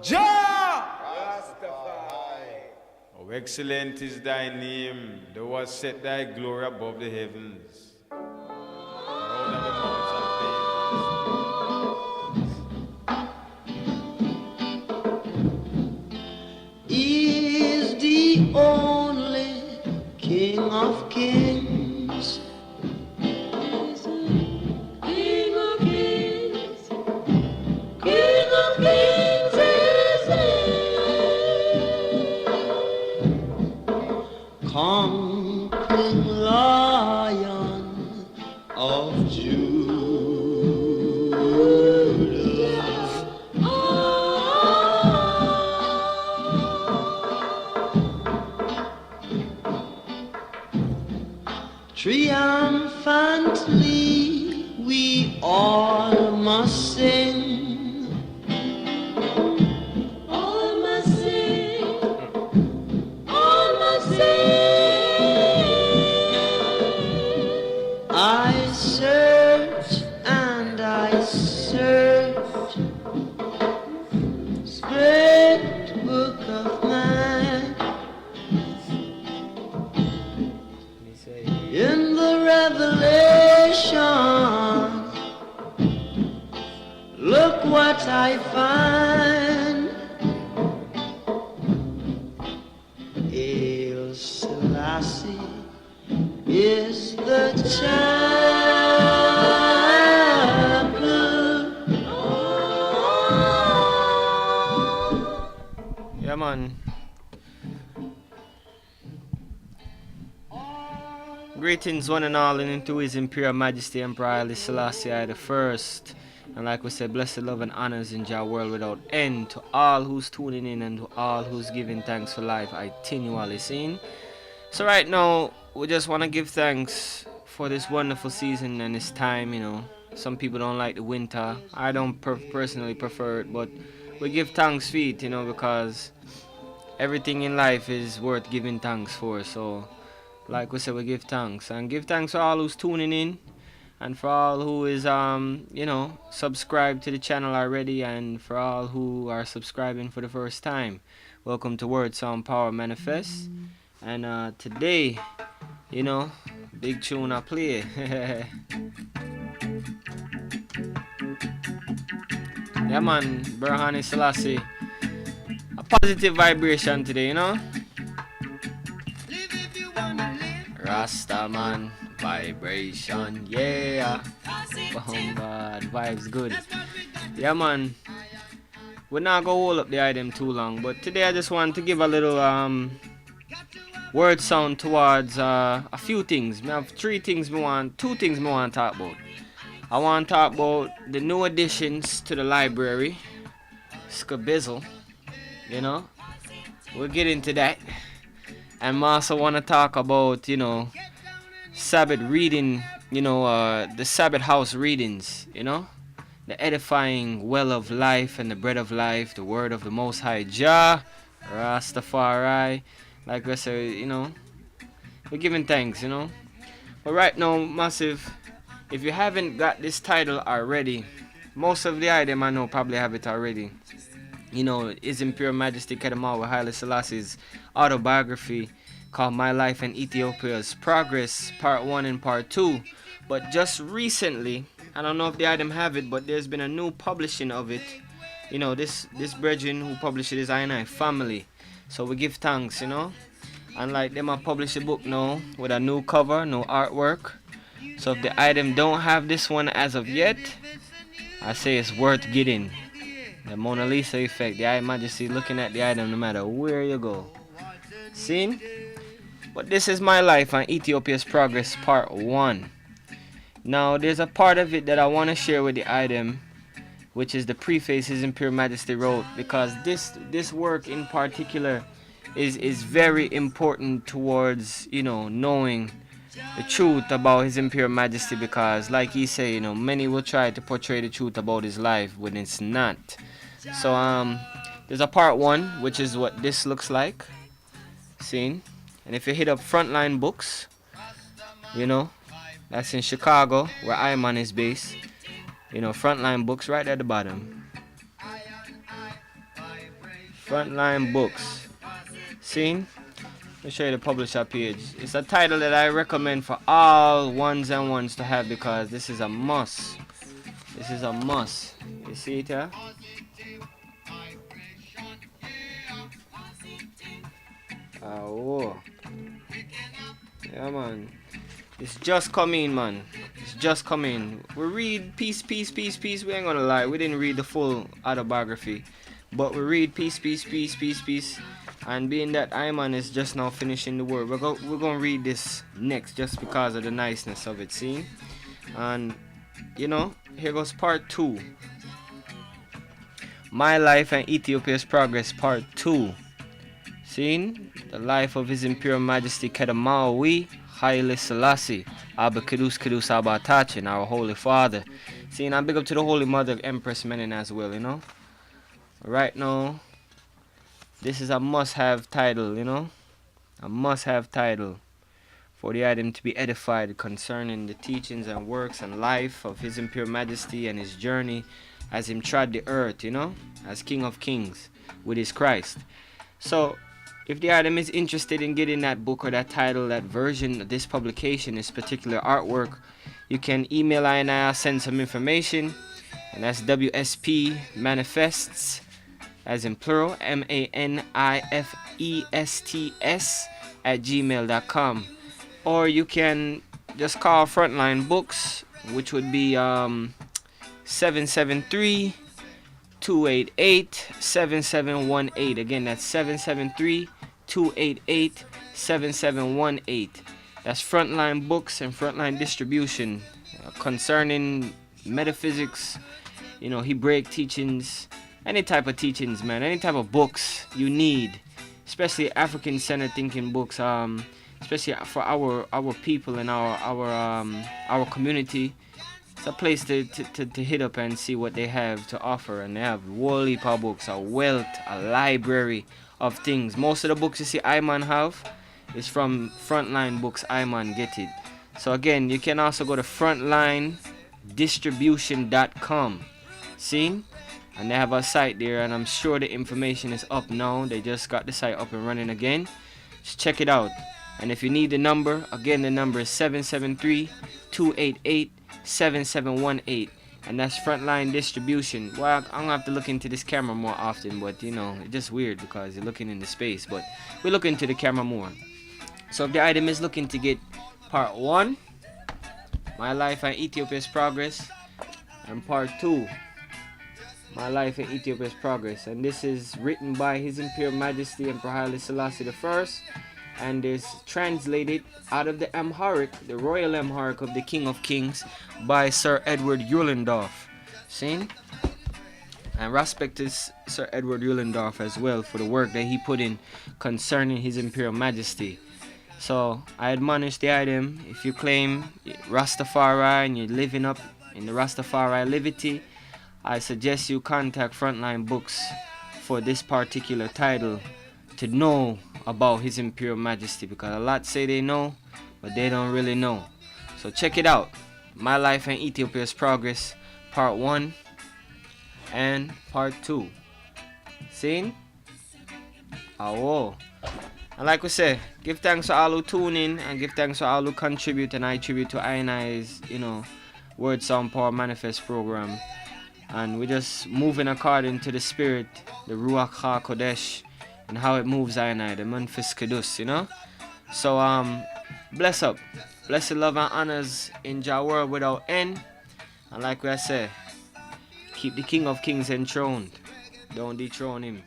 Jah! Rastafari. Oh, excellent is thy name. Thou hast set thy glory above the heavens. Around the mountains and plains. Is the only King of Kings. King of Kings. King of Kings is he. Conquering Lion of Judah. Triumphantly we all must sing. All must sing. All must sing. I search and I search. Great book of man. In the Revelation, look what I find. Hail Selassie is the champion. Yeah, man. Greetings, one and all, and into His Imperial Majesty Emperor Haile Selassie I the First. And like we said, blessed love and honors in Jah world without end to all who's tuning in and to all who's giving thanks for life continually seen. So right now, we just want to give thanks for this wonderful season and this time, you know. Some people don't like the winter. I don't personally prefer it, but we give thanks for it, you know, because everything in life is worth giving thanks for. So like we said, we give thanks. And give thanks for all who's tuning in. And for all who is, you know, subscribed to the channel already. And for all who are subscribing for the first time. Welcome to Word, Sound, Power, Manifest. And today, you know, big tune I play. Yeah, man. Berhane Selassie. A positive vibration today, you know. Rasta man, vibration, yeah. Bombard, vibes good. Yeah, man. We're not gonna hold up the item too long, but today I just want to give a little word sound towards a few things. I have two things I want to talk about. I want to talk about the new additions to the library, Skabizzle. You know, we'll get into that. And I also want to talk about, you know, Sabbath reading, you know, the Sabbath house readings, you know, the edifying well of life and the bread of life, the word of the Most High Jah, Rastafari. Like I said, you know, we're giving thanks, you know. But right now, Massive, if you haven't got this title already, most of the item I know probably have it already. You know, His Imperial Majesty Kedemawa Haile Selassie's autobiography called My Life in Ethiopia'S Progress, Part 1 and Part 2. But just recently, I don't know if the item have it, but there's been a new publishing of it. You know, this brethren who published it is I family. So we give thanks, you know. And like them, I publish a book now with a new cover, no artwork. So if the item don't have this one as of yet, I say it's worth getting. The Mona Lisa effect, the Eye Majesty looking at the item no matter where you go. Seen? But this is My Life on Ethiopia'S Progress Part 1. Now there's a part of it that I want to share with the item, which is the preface His Imperial Majesty wrote, because this work in particular is very important towards, you know, knowing the truth about His Imperial Majesty, because like he say, you know, many will try to portray the truth about his life when it's not. So there's a part 1, which is what this looks like. Seen? And if you hit up Frontline Books, you know, that's in Chicago, where H.I.M is based. You know, Frontline Books right at the bottom. Frontline Books. See? Let me show you the publisher page. It's a title that I recommend for all ones and ones to have because this is a must. This is a must. You see it here? Oh. Yeah, man. It's just coming, man. It's just coming. We read piece. We ain't gonna lie. We didn't read the full autobiography. But we read piece. And being that H.I.M is just now finishing the work, we're gonna read this next just because of the niceness of it, see? And, you know, here goes part 2. My Life and Ethiopia's Progress, part 2. See? The life of His Imperial Majesty Kedamawi Haile Selassie, Abba Kedus Abba Tachin, our Holy Father. See, and I'm big up to the Holy Mother Empress Menen as well, you know? Right now, this is a must-have title, you know? A must-have title for the item to be edified concerning the teachings and works and life of His Imperial Majesty and his journey as him trod the earth, you know? As King of Kings with his Christ. So, if the item is interested in getting that book or that title, that version of this publication, this particular artwork, you can email I and I'll send some information. And that's WSP Manifests, as in plural, MANIFESTS @gmail.com. Or you can just call Frontline Books, which would be 773-288-7718. Again, that's 773-288-7718. That's Frontline Books and Frontline Distribution concerning metaphysics, you know, Hebraic teachings, any type of teachings, man, any type of books you need, especially African-centered thinking books, especially for our people and our community. It's a place to hit up and see what they have to offer, and they have a whole heap of books, a wealth, a library of things. Most of the books you see H.I.M have is from Frontline Books. H.I.M get it. So again, you can also go to frontlinedistribution.com. See? And they have a site there, and I'm sure the information is up now. They just got the site up and running again. Just check it out. And if you need the number, again, the number is 773-288-7718. And that's Frontline Distribution. Well, I'm gonna have to look into this camera more often, but you know, it's just weird because you're looking into space. But we look into the camera more. So if the item is looking to get part 1, My Life and Ethiopia's Progress, and part 2, My Life in Ethiopia's Progress, and this is written by His Imperial Majesty Emperor Haile Selassie I, and is translated out of the Amharic, the Royal Amharic of the King of Kings, by Sir Edward Uhlendorf. See? And respect to Sir Edward Uhlendorf as well for the work that he put in concerning His Imperial Majesty. So I admonish the item, if you claim Rastafari and you're living up in the Rastafari LIVITY, I suggest you contact Frontline Books for this particular title to know about His Imperial Majesty, because a lot say they know, but they don't really know. So check it out. My Life and Ethiopia's Progress, part 1 and part 2. Seen? Oh. And like we say, give thanks to all who tune in, and give thanks to all who contribute, and I tribute to I&I's, you know, Word Sound Power Manifest program. And we're just moving according to the spirit, the Ruach HaKodesh, and how it moves I&I, the Memphis Kedus, you know? So, bless up. Blessed love and honors in Jah world without end. And like I say, keep the King of Kings enthroned. Don't dethrone him.